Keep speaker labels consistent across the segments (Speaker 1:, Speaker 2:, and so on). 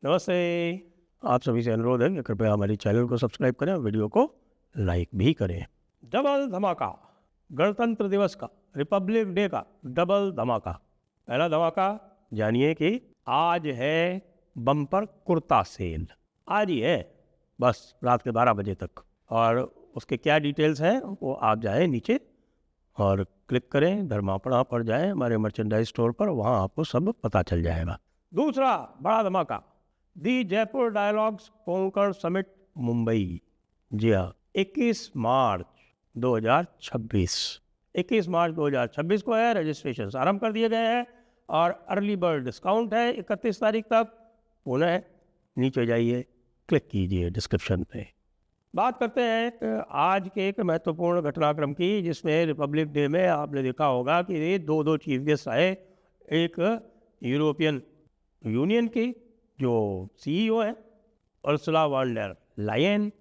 Speaker 1: नमस्ते। आप सभी से अनुरोध है कि कृपया हमारे चैनल को सब्सक्राइब करें और वीडियो को लाइक भी करें। डबल धमाका, गणतंत्र दिवस का, रिपब्लिक डे का डबल धमाका। पहला धमाका जानिए कि आज है बम्पर कुर्ता सेल। आज ही है, बस रात के 12 बजे तक। और उसके क्या डिटेल्स हैं वो आप जाएं नीचे और क्लिक करें, धर्मापड़ा पर जाएं हमारे मर्चेंडाइज स्टोर पर, वहाँ आपको सब पता चल जाएगा। दूसरा बड़ा धमाका, दी जयपुर डायलॉग्स कोंकण समिट मुंबई। जी हाँ, 21 मार्च 2026 21 मार्च 2026 को है। रजिस्ट्रेशन आरंभ कर दिए गए हैं और अर्ली बर्ड डिस्काउंट है 31 तारीख तक। पुनः नीचे जाइए, क्लिक कीजिए डिस्क्रिप्शन पे। बात करते हैं आज के एक महत्वपूर्ण घटनाक्रम की, जिसमें रिपब्लिक डे में आपने देखा होगा कि ये दो चीफ गेस्ट आए। एक यूरोपियन यूनियन की जो सीईओ है उर्सुला वॉन डर लायन,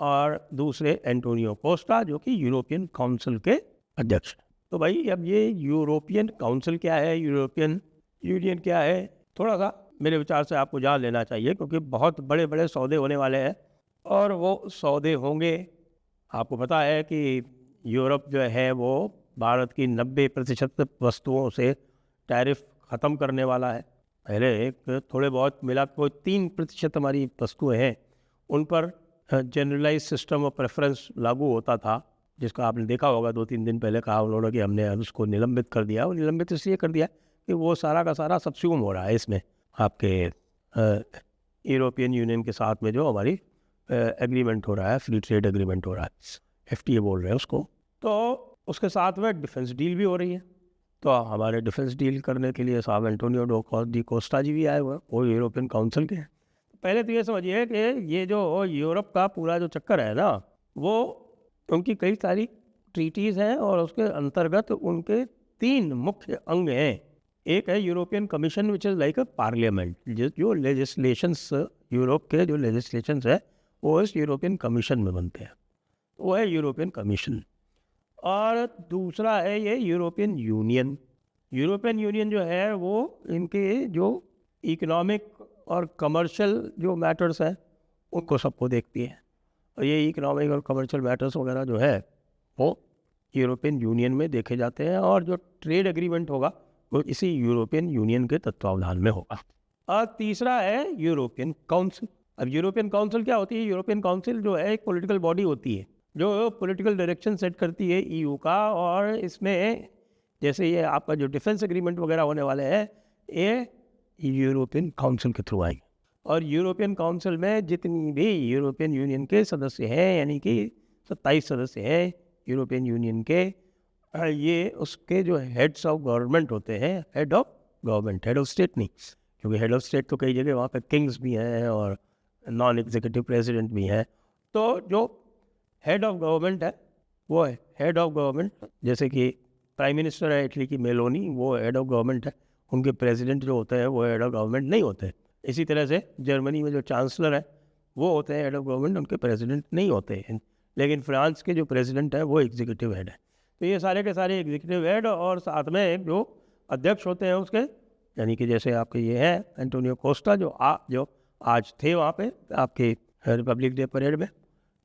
Speaker 1: और दूसरे एंटोनियो कोस्टा जो कि यूरोपियन काउंसिल के अध्यक्ष हैं। तो भाई अब ये यूरोपियन काउंसिल क्या है, यूरोपियन यूनियन क्या है, थोड़ा सा मेरे विचार से आपको जान लेना चाहिए, क्योंकि बहुत बड़े बड़े सौदे होने वाले हैं और वो सौदे होंगे। आपको पता है कि यूरोप जो है वो भारत की 90% वस्तुओं से टैरिफ ख़त्म करने वाला है। पहले एक थोड़े बहुत मिला कोई 3% हमारी वस्तुएं हैं, उन पर जनरलाइज सिस्टम ऑफ प्रेफरेंस लागू होता था, जिसका आपने देखा होगा 2-3 दिन पहले कहा उन्होंने कि हमने उसको निलंबित कर दिया। और निलंबित इसलिए कर दिया कि वो सारा का सारा सब्स्यूम हो रहा है इसमें, आपके यूरोपियन यूनियन के साथ में जो हमारी एग्रीमेंट हो रहा है, फ्री ट्रेड एग्रीमेंट हो रहा है, FTA बोल रहे हैं उसको। तो उसके साथ में डिफेंस डील भी हो रही है। तो हमारे डिफेंस डील करने के लिए साहब एंटोनियो डी कोस्टा जी भी आए हुए हैं, वो यूरोपियन काउंसिल के हैं। पहले तो ये समझिए कि ये जो यूरोप का पूरा जो चक्कर है ना, वो उनकी कई सारी ट्रीटीज़ हैं और उसके अंतर्गत उनके 3 मुख्य अंग हैं। एक है European commission which is like a parliament, जो लेजिस्लेशंस यूरोप के जो लेजिस्लेशंस है वो इस यूरोपियन कमीशन में बनते हैं, वो है यूरोपियन कमीशन। और दूसरा है ये यूरोपियन यूनियन। यूरोपियन यूनियन जो है वो इनके जो इकोनॉमिक और कमर्शियल जो मैटर्स हैं उनको सबको देखती है। और ये इकोनॉमिक और कमर्शियल मैटर्स वगैरह जो है वो यूरोपियन यूनियन में देखे जाते हैं, और जो ट्रेड एग्रीमेंट होगा वो इसी यूरोपियन यूनियन के तत्वावधान में होगा। और तीसरा है यूरोपियन काउंसिल। अब यूरोपियन काउंसिल क्या होती है? यूरोपियन काउंसिल जो है एक पॉलिटिकल बॉडी होती है जो पॉलिटिकल डायरेक्शन सेट करती है EU का। और इसमें जैसे ये आपका जो डिफेंस एग्रीमेंट वगैरह होने वाले हैं, ये यूरोपियन काउंसिल के थ्रू आएंगे। और यूरोपियन काउंसिल में जितनी भी यूरोपियन यूनियन के सदस्य हैं, यानी कि 27 सदस्य हैं यूरोपियन यूनियन के, ये उसके जो हेड्स ऑफ गवर्नमेंट होते हैं, head of government, head of state नहीं, क्योंकि हेड ऑफ स्टेट तो कई जगह वहाँ पे किंग्स भी हैं और नॉन एग्जीक्यूटिव प्रेसिडेंट भी हैं। तो जो हेड ऑफ गवर्नमेंट है वो है हेड ऑफ गवर्नमेंट, जैसे कि प्राइम मिनिस्टर है इटली की मेलोनी, वो हेड ऑफ गवर्नमेंट है। उनके प्रेसिडेंट जो होते हैं वो हेड ऑफ गवर्नमेंट नहीं होते। इसी तरह से जर्मनी में जो चांसलर है वो होते हैं हेड ऑफ गवर्नमेंट, उनके प्रेसिडेंट नहीं होते हैं। लेकिन फ्रांस के जो प्रेसिडेंट है वो एग्जीक्यूटिव हेड है। तो ये सारे के सारे एग्जीक्यूटिव हेड और साथ में एक जो अध्यक्ष होते हैं उसके, यानी कि जैसे आपके ये है एंटोनियो कोस्टा जो आज थे वहाँ पे आपके रिपब्लिक डे परेड में,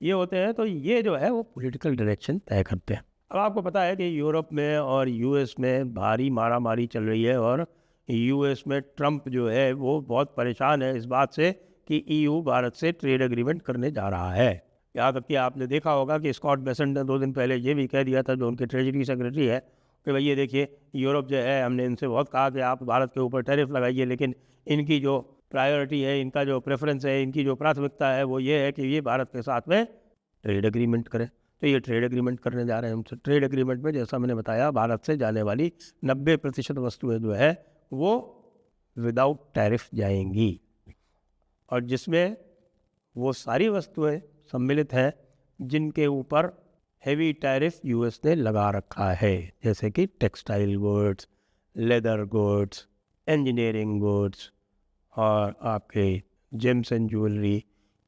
Speaker 1: ये होते हैं। तो ये जो है वो पॉलिटिकल डायरेक्शन तय करते हैं। अब आपको पता है कि यूरोप में और US में भारी मारामारी चल रही है, और US में ट्रंप जो है वो बहुत परेशान है इस बात से कि EU भारत से ट्रेड एग्रीमेंट करने जा रहा है। यहाँ तक कि आपने देखा होगा कि स्कॉट बेसेंट ने 2 दिन पहले ये भी कह दिया था, जो उनके ट्रेजरी सेक्रेटरी है, कि भाई ये देखिए यूरोप जो है, हमने इनसे बहुत कहा कि आप भारत के ऊपर टैरिफ लगाइए, लेकिन इनकी जो प्रायोरिटी है, इनका जो प्रेफरेंस है, इनकी जो प्राथमिकता है वो ये है कि ये भारत के साथ में ट्रेड एग्रीमेंट करें। तो ये ट्रेड एग्रीमेंट करने जा रहे हैं हमसे। ट्रेड एग्रीमेंट में जैसा मैंने बताया, भारत से जाने वाली 90% वस्तुएं जो है वो विदाउट टैरिफ जाएंगी, और जिसमें वो सारी वस्तुएं सम्मिलित हैं जिनके ऊपर हेवी टैरिफ US ने लगा रखा है, जैसे कि textile goods, leather goods, engineering goods और आपके जेम्स एंड ज्वेलरी,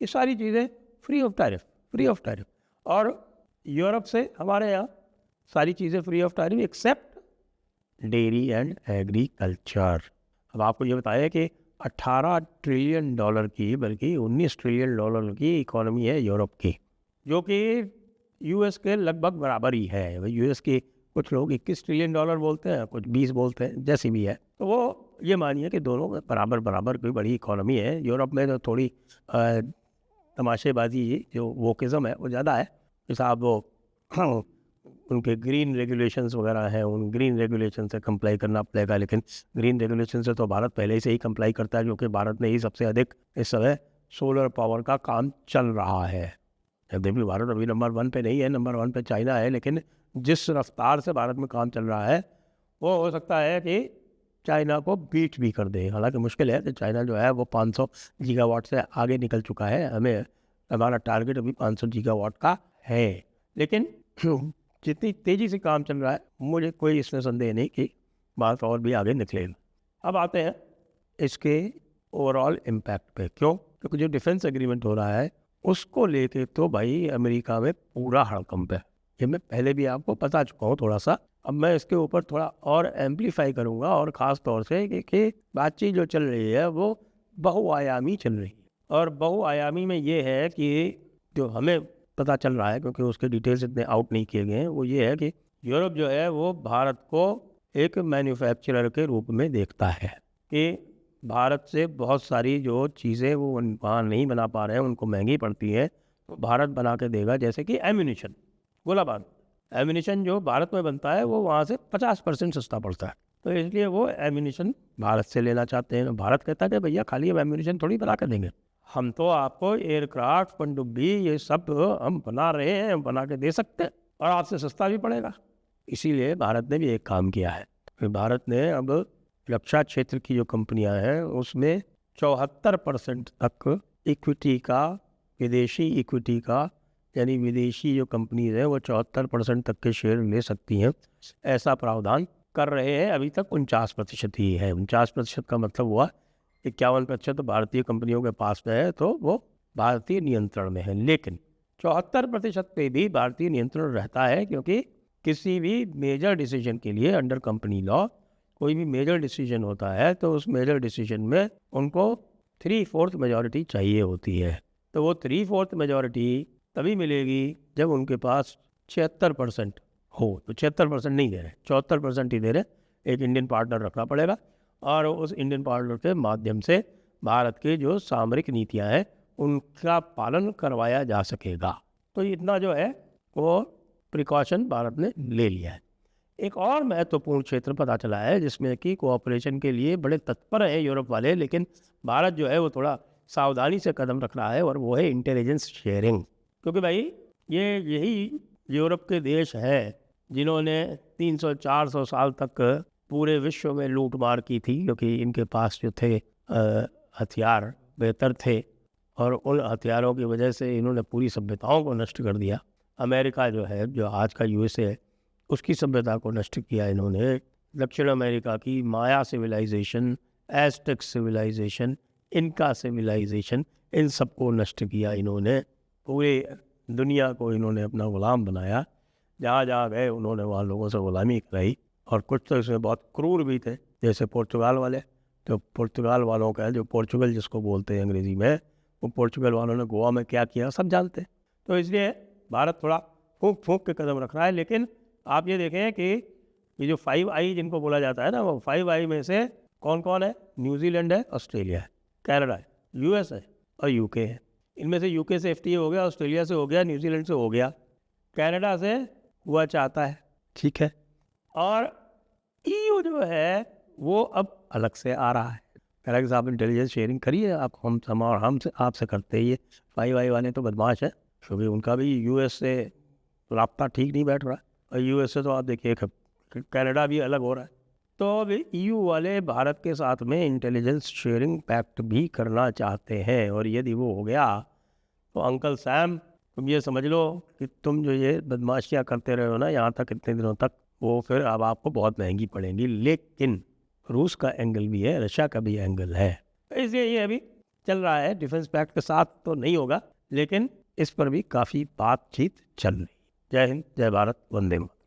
Speaker 1: ये सारी चीज़ें फ्री ऑफ टैरिफ। और यूरोप से हमारे यहाँ सारी चीज़ें free of tariff except dairy and agriculture. अब आपको ये बताया कि 18 ट्रिलियन डॉलर की, बल्कि 19 ट्रिलियन डॉलर की इकोनॉमी है यूरोप की, जो कि यूएस के लगभग बराबर ही है। यूएस की कुछ लोग 21 ट्रिलियन डॉलर बोलते हैं, कुछ 20 बोलते हैं, जैसी भी है। तो वो ये मानिए कि दोनों बराबर बराबर कोई बड़ी इकोनॉमी है। यूरोप में तो थोड़ी तमाशेबाजी, जो वोकिज़म है वो ज़्यादा है। जैसा आप वो उनके ग्रीन रेगुलेशंस वगैरह हैं, उन ग्रीन रेगुलेशन से कंप्लाई करना पड़ेगा, लेकिन ग्रीन रेगुलेशन से तो भारत पहले से ही कंप्लाई करता है, क्योंकि भारत में ही सबसे अधिक इस समय सोलर पावर का काम चल रहा है। यद्यपि भारत अभी नंबर 1 पे नहीं है, नंबर 1 पे चाइना है, लेकिन जिस रफ्तार से भारत में काम चल रहा है वो हो सकता है कि चाइना को बीट भी कर दे। हालांकि मुश्किल है कि चाइना जो है वो 500 गीगावाट से आगे निकल चुका है। हमारा टारगेट अभी 500 गीगावाट का है, लेकिन जितनी तेज़ी से काम चल रहा है मुझे कोई इसमें संदेह नहीं कि बात और भी आगे निकलेगी। अब आते हैं इसके ओवरऑल इम्पैक्ट पे। क्यों? क्योंकि जो डिफेंस एग्रीमेंट हो रहा है उसको लेके तो भाई अमेरिका में पूरा हड़कंप है। ये मैं पहले भी आपको बता चुका हूँ थोड़ा सा। अब मैं इसके ऊपर थोड़ा और एम्पलीफाई करूँगा, और ख़ास तौर से कि बातचीत जो चल रही है वो बहुआयामी चल रही है। और बहुआयामी में ये है कि जो हमें पता चल रहा है, क्योंकि उसके डिटेल्स इतने आउट नहीं किए गए हैं, वो ये है कि यूरोप जो है वो भारत को एक मैन्युफैक्चरर के रूप में देखता है कि भारत से बहुत सारी जो चीज़ें वो वहाँ नहीं बना पा रहे हैं, उनको महंगी पड़ती है, तो भारत बना के देगा। जैसे कि एम्यूनिशन, गोला बारूद, एम्यूनिशन जो भारत में बनता है वो वहाँ से 50% सस्ता पड़ता है, तो इसलिए वो एम्यूनिशन भारत से लेना चाहते हैं। भारत कहता है कि भैया खाली हम एम्यूनिशन थोड़ी बना कर देंगे, हम तो आपको एयरक्राफ्ट, पनडुब्बी, ये सब हम बना रहे हैं, हम बना के दे सकते हैं, और आपसे सस्ता भी पड़ेगा। इसीलिए भारत ने भी एक काम किया है कि भारत ने अब रक्षा क्षेत्र की जो कंपनियां हैं उसमें 74% तक इक्विटी का, विदेशी इक्विटी का, यानी विदेशी जो कंपनीज हैं वो 74% तक के शेयर ले सकती हैं, ऐसा प्रावधान कर रहे हैं। अभी तक 49% ही है। 49% का मतलब हुआ 51% तो भारतीय कंपनियों के पास में है, तो वो भारतीय नियंत्रण में है। लेकिन 74% पे भी भारतीय नियंत्रण रहता है, क्योंकि किसी भी मेजर डिसीजन के लिए अंडर कंपनी लॉ कोई भी मेजर डिसीजन होता है तो उस मेजर डिसीजन में उनको 3/4 मेजॉरिटी चाहिए होती है। तो वो 3/4 मेजॉरिटी तभी मिलेगी जब उनके पास 76% हो। तो 76% नहीं दे रहे, 74% ही दे रहे। एक इंडियन पार्टनर रखना पड़ेगा, और उस इंडियन पार्टनर के माध्यम से भारत की जो सामरिक नीतियां हैं उनका पालन करवाया जा सकेगा। तो इतना जो है वो प्रिकॉशन भारत ने ले लिया है। एक और महत्वपूर्ण क्षेत्र पता चला है जिसमें कि कोऑपरेशन के लिए बड़े तत्पर हैं यूरोप वाले, लेकिन भारत जो है वो थोड़ा सावधानी से कदम रख रहा है, और वो है इंटेलिजेंस शेयरिंग। क्योंकि भाई यही यूरोप के देश हैं जिन्होंने 300-400 साल तक पूरे विश्व में लूट मार की थी, क्योंकि इनके पास जो थे हथियार बेहतर थे, और उन हथियारों की वजह से इन्होंने पूरी सभ्यताओं को नष्ट कर दिया। अमेरिका जो है, जो आज का यूएसए है, उसकी सभ्यता को नष्ट किया इन्होंने। दक्षिण अमेरिका की माया सिविलाइजेशन, एज़टेक सिविलाइजेशन, इनका सिविलाइजेशन, इन सबको नष्ट किया इन्होंने। पूरे दुनिया को इन्होंने अपना गुलाम बनाया। जहाँ जहाँ गए उन्होंने वहाँ लोगों से गुलामी कराई, और कुछ तो इसमें बहुत क्रूर भी थे, जैसे पुर्तगाल वाले। तो पुर्तगाल वालों का, जो पोर्चुगल जिसको बोलते हैं अंग्रेज़ी में, वो पोर्चुगल वालों ने गोवा में क्या किया सब जानते हैं। तो इसलिए भारत थोड़ा फूंक फूंक के कदम रख रहा है। लेकिन आप ये देखें कि ये जो 5 आई जिनको बोला जाता है ना, वो 5 आई में से कौन कौन है? न्यूजीलैंड है, ऑस्ट्रेलिया है, कनाडा है, यूएस है और यूके है। इनमें से यूके से एफटीए हो गया, ऑस्ट्रेलिया से हो गया, न्यूजीलैंड से हो गया, कनाडा से हुआ चाहता है, ठीक है। और ईयू जो है वो अब अलग से आ रहा है। कह कि आप इंटेलिजेंस शेयरिंग करिए, आप हम और हमसे आपसे करते ही। 5 आई वाले तो बदमाश है, क्योंकि उनका भी यूएस से राब्ता ठीक नहीं बैठ रहा है, और यूएस से तो आप देखिए कनाडा भी अलग हो रहा है। तो अब ईयू वाले भारत के साथ में इंटेलिजेंस शेयरिंग पैक्ट भी करना चाहते हैं, और यदि वो हो गया तो अंकल सैम तुम ये समझ लो कि तुम जो ये बदमाशियाँ करते रहे हो ना यहाँ तक, इतने दिनों तक, वो फिर अब आपको बहुत महंगी पड़ेंगी। लेकिन रूस का एंगल भी है, रशिया का भी एंगल है, इसलिए ये अभी चल रहा है। डिफेंस पैक्ट के साथ तो नहीं होगा, लेकिन इस पर भी काफ़ी बातचीत चल रही है। जय हिंद, जय भारत, वंदे मातरम।